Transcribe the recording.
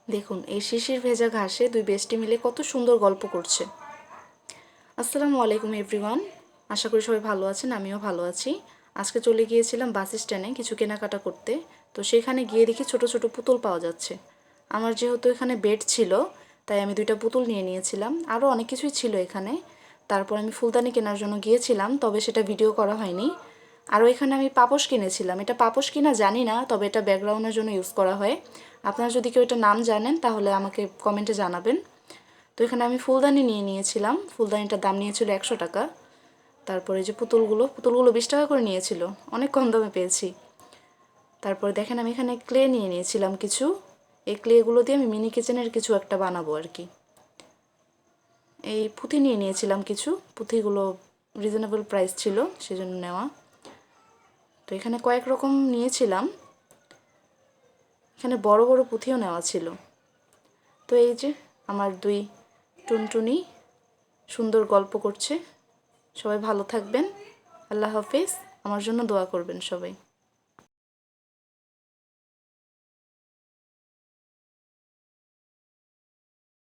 দেখুন এই শিশির ভেজা ঘাসে দুই বেস্টি মিলে কত সুন্দর গল্প করছে। আসসালামু আলাইকুম এভরিওয়ান, আশা করি সবাই ভালো আছেন, আমিও ভালো আছি। আজকে চলে গিয়েছিলাম বাস স্ট্যান্ডে কিছু কেনাকাটা করতে। তো সেখানে গিয়ে দেখি ছোট ছোট পুতুল পাওয়া যাচ্ছে। আমার যেহেতু এখানে বেড ছিল তাই আমি দুইটা পুতুল নিয়ে নিয়েছিলাম, আরও অনেক কিছুই ছিল এখানে। তারপর আমি ফুলদানি কেনার জন্য গিয়েছিলাম, তবে সেটা ভিডিও করা হয়নি। আরও এখানে আমি পাপোশ কিনেছিলাম, এটা পাপোশ কিনা জানি না, তবে এটা ব্যাকগ্রাউন্ডের জন্য ইউজ করা হয়। আপনারা যদি কেউ এটা নাম জানেন তাহলে আমাকে কমেন্টে জানাবেন। তো এখানে আমি ফুলদানি নিয়ে নিয়েছিলাম, ফুলদানিটার দাম নিয়েছিল 100 টাকা। তারপরে যে পুতুলগুলো 20 টাকা করে নিয়েছিল, অনেক কম দামে পেয়েছি। তারপরে দেখেন আমি এখানে ক্লে নিয়ে নিয়েছিলাম কিছু, এই ক্লেগুলো দিয়ে আমি মিনি কিচেনের কিছু একটা বানাবো আর কি। এই পুঁথি নিয়ে নিয়েছিলাম কিছু, পুঁথিগুলো রিজনেবল প্রাইস ছিল সেজন্য নেওয়া। তো এখানে কয়েক রকম নিয়েছিলাম, এখানে বড় বড় পুঁথিও নেওয়া ছিল। তো এই যে আমার দুই টুনটুনি সুন্দর গল্প করছে। সবাই ভালো থাকবেন, আল্লাহ হাফেজ। আমার জন্য দোয়া করবেন সবাই।